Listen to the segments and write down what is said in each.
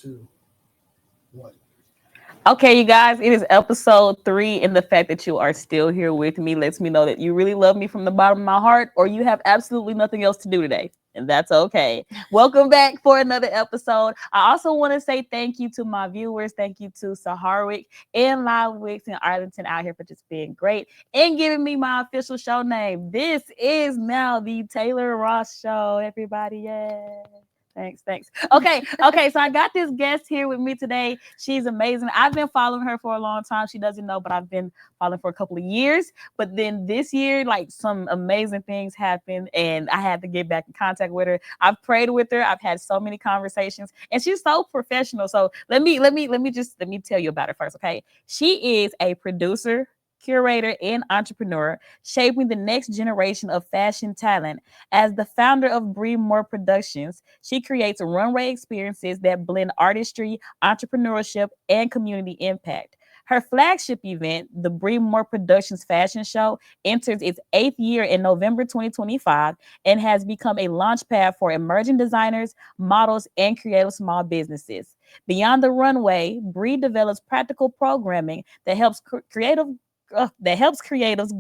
2, 1. Okay, you guys, it is episode 3, and the fact that you are still here with me lets me know that you really love me from the bottom of my heart, or you have absolutely nothing else to do today. And that's okay. Welcome back for another episode. I also want to say thank you to my viewers. Thank you to Saharwick and Live Wicks and Arlington out here for just being great and giving me my official show name. This is now the Taylor Ross Show, everybody. Yay. Thanks. Okay. So I got this guest here with me today. She's amazing. I've been following her for a long time. She doesn't know, but I've been following for a couple of years. But then this year, like some amazing things happened, and I had to get back in contact with her. I've prayed with her. I've had so many conversations, and she's so professional. So let me tell you about her first. Okay, she is a producer, curator, and entrepreneur, shaping the next generation of fashion talent. As the founder of Bree Moore Productions, she creates runway experiences that blend artistry, entrepreneurship, and community impact. Her flagship event, the Bree Moore Productions Fashion Show, enters its 8th year in November 2025 and has become a launchpad for emerging designers, models, and creative small businesses. Beyond the runway, Bree develops practical programming that helps creatives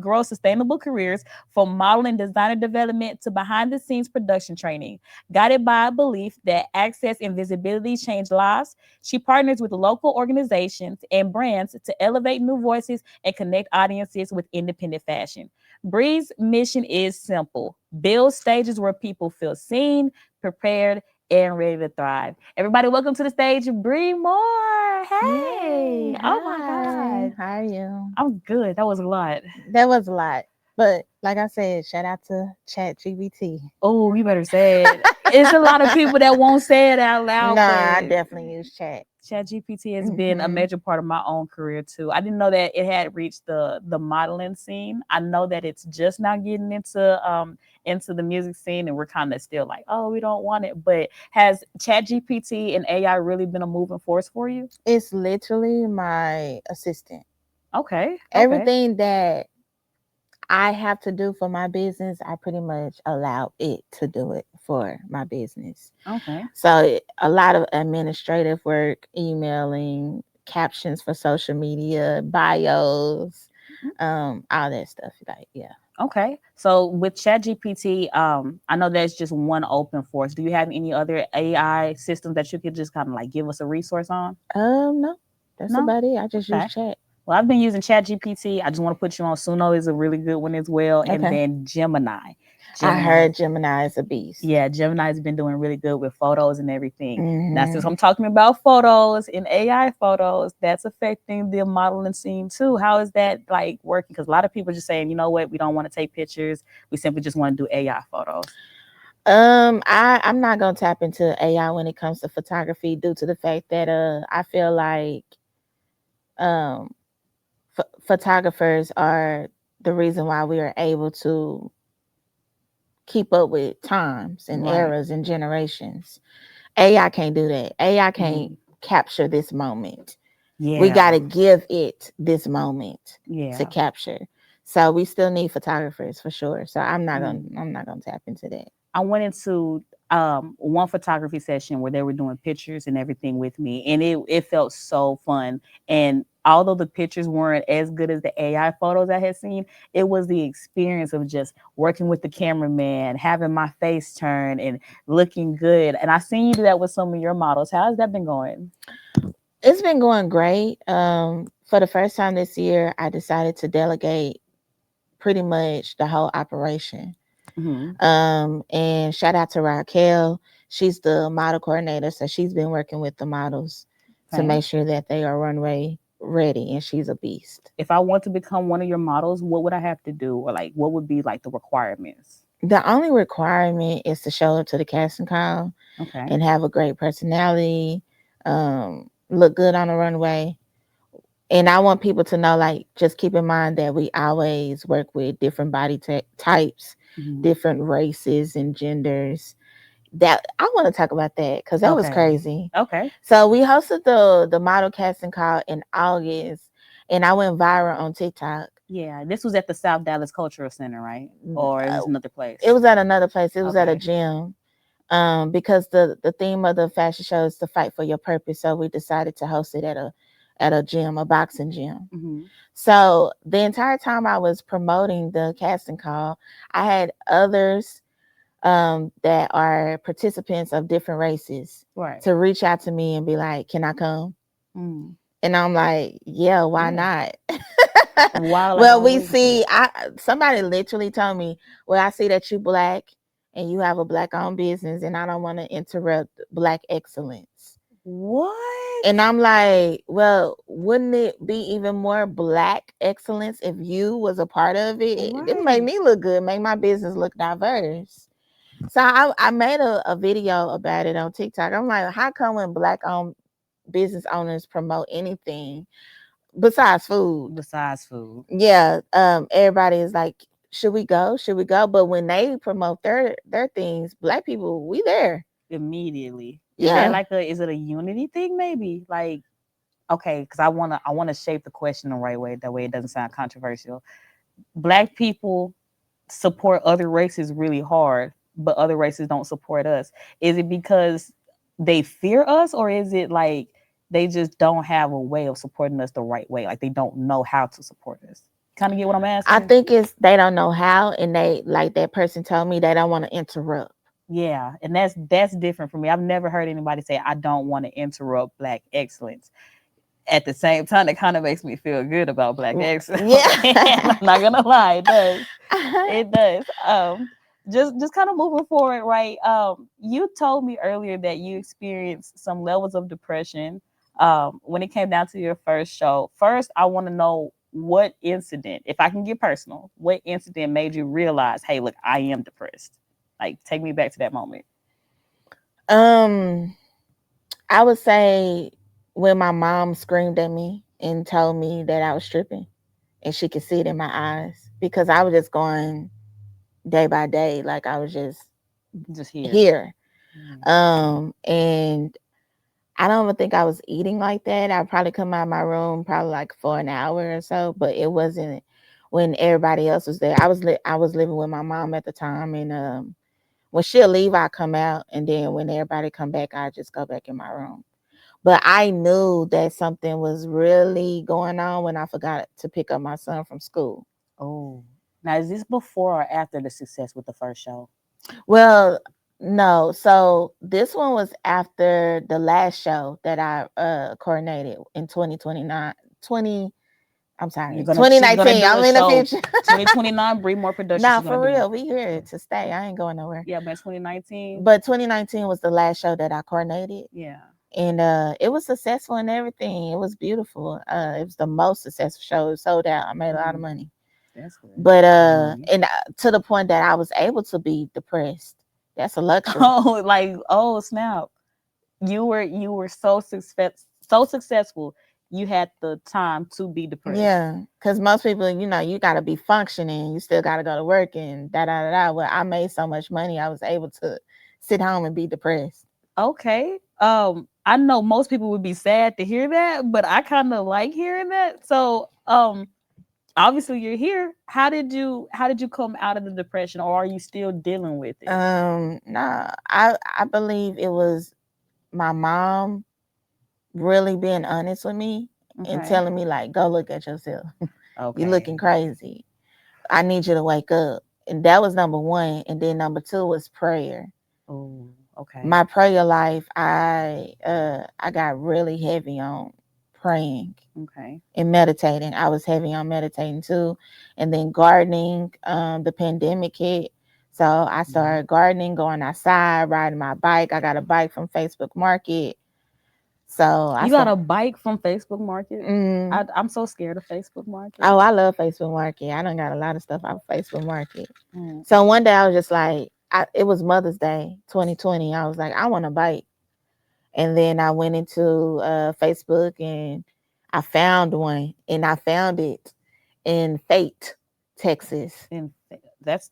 grow sustainable careers, from model and designer development to behind the scenes production training. Guided by a belief that access and visibility change lives, she partners with local organizations and brands to elevate new voices and connect audiences with independent fashion. Bree's mission is simple: build stages where people feel seen, prepared, and ready to thrive. Everybody, welcome to the stage, Bree Moore. Yay. Hey, oh my Hi. God. How are you? I'm good. That was a lot. That was a lot. But like I said, shout out to Chat GBT. Oh, you better say it. It's a lot of people that won't say it out loud, Nah, I but definitely use Chat. ChatGPT has been a Hmm. major part of my own career too. I didn't know that it had reached the modeling scene. I know that it's just now getting into the music scene, and we're kind of still like, oh, we don't want it. But has ChatGPT and AI really been a moving force for you? It's literally my assistant. Okay. Everything that I have to do for my business, I pretty much allow it to do it for my business. Okay. So a lot of administrative work, emailing, captions for social media, bios, all that stuff. Like, yeah. Okay. So with ChatGPT, I know there's just one open source. Do you have any other AI systems that you could just kind of like give us a resource on? No, that's No? about it. I just use Okay. chat. Well, I've been using ChatGPT. I just want to put you on. Suno is a really good one as well. And Okay. then Gemini. I Gemini. heard Gemini is a beast. Yeah, Gemini's been doing really good with photos and everything. Now, since Hmm. I'm talking about photos and AI photos, that's affecting the modeling scene too. How is that like working? Because a lot of people are just saying, you know what, we don't want to take pictures. We simply just want to do AI photos. I'm not gonna tap into AI when it comes to photography due to the fact that I feel like um photographers are the reason why we are able to keep up with times and Right. eras and generations. AI can't do that. AI Mhm. can't capture this moment. We got Yeah. to give it this moment to Yeah. capture. So we still need photographers for sure. So Mm. I'm not gonna tap into that. I went into one photography session where they were doing pictures and everything with me, and it felt so fun. And although the pictures weren't as good as the AI photos I had seen, it was the experience of just working with the cameraman, having my face turned and looking good. And I seen you do that with some of your models. How has that been going? It's been going great. For the first time this year, I decided to delegate pretty much the whole operation. Hmm. And shout out to Raquel. She's the model coordinator, so she's been working with the models to Okay. make sure that they are runway ready, and she's a beast. If I want to become one of your models, what would I have to do, or like what would be like the requirements? The only requirement is to show up to the casting call Okay. and have a great personality, look good on the runway. And I want people to know, like, just keep in mind that we always work with different types, Hmm. different races and genders. That I want to talk about that because that was Okay. crazy. Okay. So we hosted the model casting call in August, and I went viral on TikTok. Yeah, this was at the South Dallas Cultural Center, right? Or is Uh, this another place? It was at another place. It was at a Okay. gym. because the theme of the fashion show is to fight for your purpose. So we decided to host it at a gym, a boxing gym. Mm-hmm. So the entire time I was promoting the casting call, I had others that are participants of different races Right. to reach out to me and be like, "Can I come?" Mm. And I'm like, "Yeah, why Yeah. not?" Why, like, Well, why we wouldn't you? see. Somebody literally told me, "Well, I see that you black and you have a black-owned business, and I don't want to interrupt black excellence." What? And I'm like, "Well, wouldn't it be even more black excellence if you was a part of it? It made Right. me look good, make my business look diverse." So I made a video about it on TikTok. I'm like, how come when black-owned business owners promote anything besides food? Besides food. Yeah, everybody is like, should we go? Should we go? But when they promote their things, black people, we there. Immediately. Is that Yeah. like is it a unity thing maybe? Like, okay, because I wanna shape the question the right way, that way it doesn't sound controversial. Black people support other races really hard, but other races don't support us. Is it because they fear us, or is it like they just don't have a way of supporting us the right way? Like they don't know how to support us. Kind of get what I'm I asking? think it's they don't know how, and they, like that person told me, they don't want to interrupt. Yeah, and that's different for me. I've never heard anybody say I don't want to interrupt black excellence. At the same time, it kind of makes me feel good about black excellence. I'm Yeah. not gonna lie, it does. It does. Just kind of moving forward, right? You told me earlier that you experienced some levels of depression when it came down to your first show. First, I want to know what incident, if I can get personal, what incident made you realize, hey, look, I am depressed. Like, take me back to that moment. um, I would say when my mom screamed at me and told me that I was stripping, and she could see it in my eyes, because I was just going day by day, like I was just Just here. here. Mm. And I don't even think I was eating like that. I'd probably come out of my room probably like for an hour or so, but it wasn't when everybody else was there. I was living with my mom at the time, and when she'll leave, I come out, and then when everybody come back, I just go back in my room. But I knew that something was really going on when I forgot to pick up my son from school. Oh, now is this before or after the success with the first show? Well, no. So this one was after the last show that I coordinated in 2029 20. I'm sorry, She's gonna 2019. do I'm a in the show future. 2029. Bree Moore Productions. Nah, She's gonna for do one. real. We here to stay. I ain't going nowhere. Yeah, man, 2019. But 2019 was the last show that I coordinated. Yeah. And it was successful and everything. It was beautiful. It was the most successful show. It sold out. I made a lot of money. That's good. But and to the point that I was able to be depressed. That's a luxury. Oh, like, oh snap! You were so successful. You had the time to be depressed. Yeah, because most people, you got to be functioning. You still got to go to work and da da da da. Well, I made so much money, I was able to sit home and be depressed. Okay. I know most people would be sad to hear that, but I kind of like hearing that. So, obviously you're here. How did you come out of the depression, or are you still dealing with it? Nah, I believe it was my mom really being honest with me and Okay. telling me, like, go look at yourself. Okay. You looking crazy. I need you to wake up. And that was number one. And then number two was prayer. Oh, okay. My prayer life, I got really heavy on praying Okay. and meditating. I was heavy on meditating too. And then gardening, the pandemic hit. So I started gardening, going outside, riding my bike. I got a bike from Facebook Market. So You got a bike from Facebook Market? I'm so scared of Facebook Market. Oh, I love Facebook Market. I done got a lot of stuff off Facebook Market. Mm. So one day I was just like, it was Mother's Day 2020. I was like, I want a bike. And then I went into Facebook and I found one, and I found it in Fate, Texas. And that's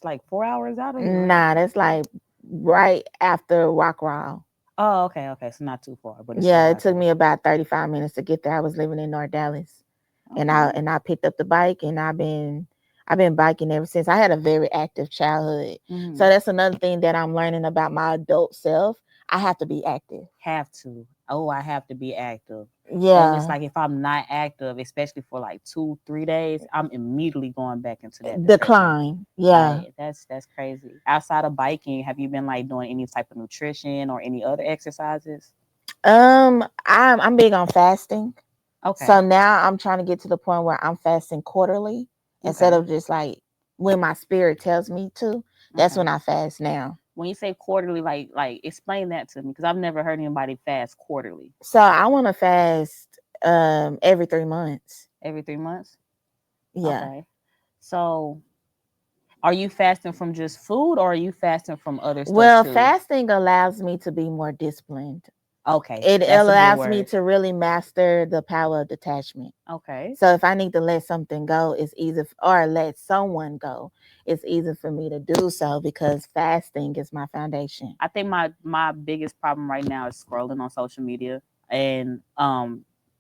like 4 hours out of here, right? Nah, that's like right after Rockall. Oh, okay, okay. So not too far, but it's Yeah, still it out took there. me about 35 minutes to get there. I was living in North Dallas. Okay. And I picked up the bike, and I I've been biking ever since. I had a very active childhood. Mhm. So that's another thing that I'm learning about my adult self. I have to be active. Have to. Oh, I have to be active. And it's Yeah. like if I'm not active, especially for like 2-3 days, I'm immediately going back into that depression. Decline. Yeah. Like, that's crazy. Outside of biking, have you been like doing any type of nutrition or any other exercises? I'm big on fasting. Okay. So now I'm trying to get to the point where I'm fasting quarterly instead Okay. of just like when my spirit tells me to. That's Okay. when I fast now. When you say quarterly, like explain that to me because I've never heard anybody fast quarterly. So I want to fast every 3 months. Every 3 months. Yeah. Okay. So, are you fasting from just food, or are you fasting from other stuff Well, too? fasting allows me to be more disciplined. Okay, It that's a good allows me word. to really master the power of detachment. Okay. So if I need to let something go, it's easy, or let someone go, it's easy for me to do so because fasting is my foundation. I think my biggest problem right now is scrolling on social media. And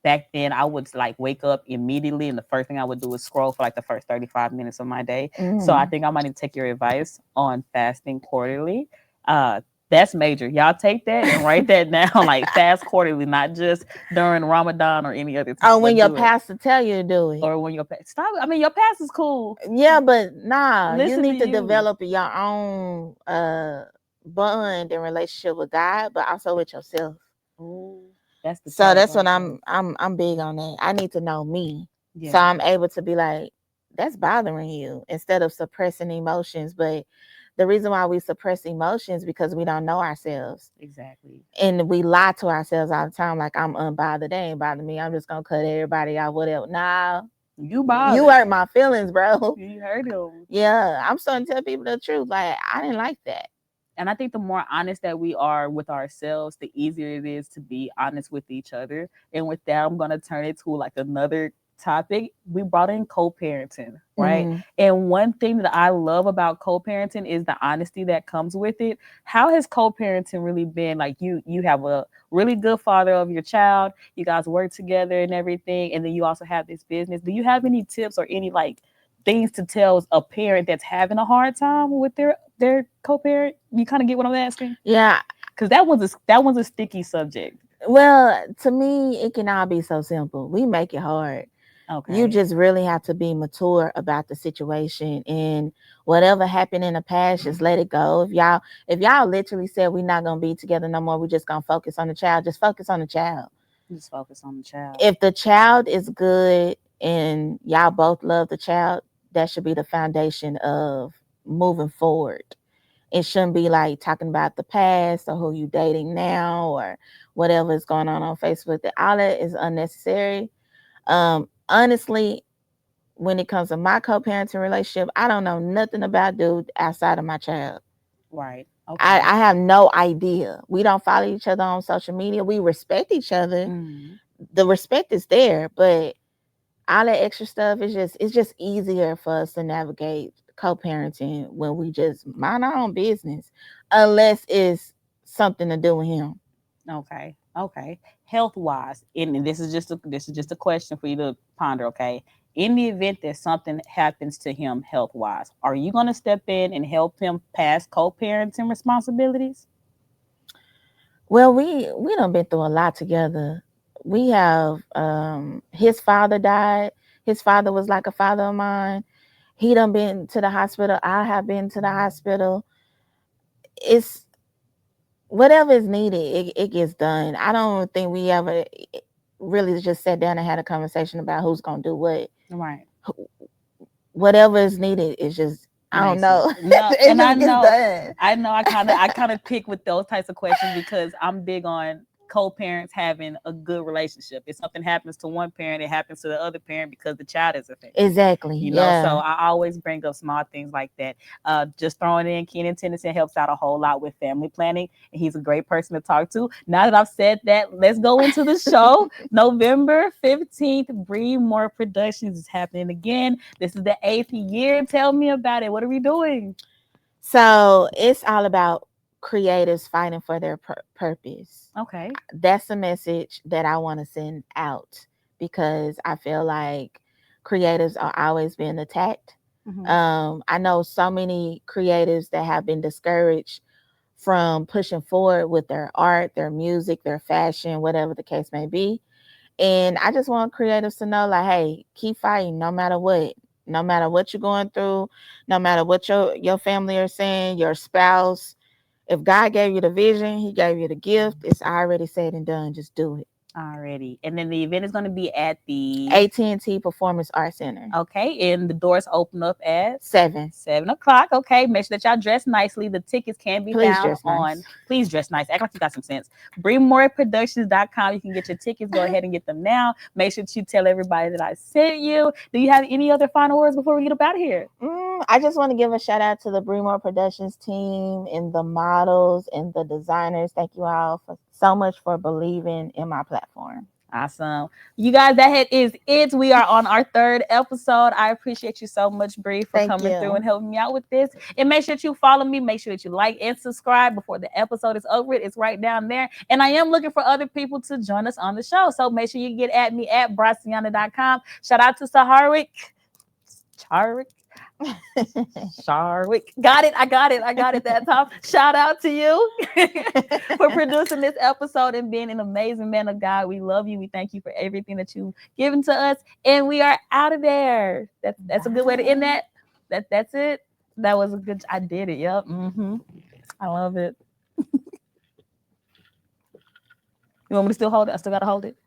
back then I would like wake up immediately and the first thing I would do is scroll for like the first 35 minutes of my day. So I think I might need to take your advice on fasting quarterly. That's major. Y'all take that and write that down. Like fast quarterly, not just during Ramadan or any other time. Oh, when but your do it. pastor tell you to do it. Or when your stop. I mean, your past is cool. Yeah, but nah, you Listen need to to you. develop your own bond and relationship with God, but also with yourself. Oh, that's the So part that's right what there. I'm big on that. I need to know me. Yeah. So I'm able to be like, that's bothering you instead of suppressing emotions. But the reason why we suppress emotions because we don't know ourselves. Exactly. And we lie to ourselves all the time, like I'm unbothered. They ain't bother me. I'm just gonna cut everybody out, whatever. Nah, You bothered. you hurt my feelings, bro. You hurt him. Yeah, I'm starting to tell people the truth. Like I didn't like that. And I think the more honest that we are with ourselves, the easier it is to be honest with each other. And with that, I'm gonna turn it to like another topic. We brought in co-parenting, right? Mhm. And one thing that I love about co-parenting is the honesty that comes with it. How has co-parenting really been? Like you have a really good father of your child, you guys work together and everything, and then you also have this business. Do you have any tips or any like things to tell a parent that's having a hard time with their co-parent? You kind of get what I'm asking? Yeah. Because that one's a sticky subject. Well, to me, it can all be so simple. We make it hard. Okay. You just really have to be mature about the situation and whatever happened in the past, just let it go. If y'all literally said we're not gonna be together no more, we're just gonna focus on the child, just focus on the child. Just focus on the child. If the child is good and y'all both love the child, that should be the foundation of moving forward. It shouldn't be like talking about the past or who you dating now or whatever is going on Facebook. All that is unnecessary. Honestly, when it comes to my co-parenting relationship, I don't know nothing about dude outside of my child. Right. Okay. I have no idea. We don't follow each other on social media. We respect each other. Mm-hmm. The respect is there, but all that extra stuff is it's just easier for us to navigate co-parenting when we just mind our own business, unless it's something to do with him. Okay. Okay. Health wise, and this is just a question for you to ponder. Okay. In the event that something happens to him health wise, are you going to step in and help him pass co-parenting responsibilities? Well, we done been through a lot together. We have his father died. His father was like a father of mine. He done been to the hospital. I have been to the hospital. It's whatever is needed, it gets done. I don't think we ever really just sat down and had a conversation about who's gonna do what. Right. Whatever is needed is just I don't Makes know. sense. No, It and I just gets know, done. I kind of pick with those types of questions because I'm big on co-parents having a good relationship. If something happens to one parent, it happens to the other parent because the child is affected. Exactly. You know, Yeah. so I always bring up small things like that. Just throwing in Kenan Tennyson helps out a whole lot with family planning, and he's a great person to talk to. Now that I've said that, let's go into the show. November 15th, Bree Moore Productions is happening again. This is the 8th year. Tell me about it. What are we doing? So it's all about creatives fighting for their purpose. Okay. That's the message that I want to send out because I feel like creatives are always being attacked. I know so many creatives that have been discouraged from pushing forward with their art, their music, their fashion, whatever the case may be. And I just want creatives to know, like, hey, keep fighting no matter what. No matter what you're going through, no matter what your family are saying, your spouse. If God gave you the vision, He gave you the gift. It's already said and done. Just do it. Already. And then the event is going to be at the AT&T Performance Arts Center. Okay, and the doors open up at 7 o'clock. Okay, make sure that y'all dress nicely. The tickets can be Please found dress on nice. Please dress nice. Act like you got some sense. BreeMooreProductions.com. You can get your tickets. Go ahead and get them now. Make sure that you tell everybody that I sent you. Do you have any other final words before we get up out of here? I just want to give a shout out to the Bree Moore Productions team and the models and the designers. Thank you all so much for believing in my platform. Awesome. You guys, that is it. We are on our 3rd episode. I appreciate you so much, Bree, for coming through and helping me out with this. And make sure that you follow me. Make sure that you like and subscribe before the episode is over. It's right down there. And I am looking for other people to join us on the show. So make sure you get at me at Braciana.com. Shout out to Saharwick. Sharwick. Got it. I got it that time. Shout out to you for producing this episode and being an amazing man of God. We love you. We thank you for everything that you've given to us. And we are out of there. That's a good way to end that. That's it. That was a good. I did it. Yep. I love it. You want me to still hold it? I still gotta hold it.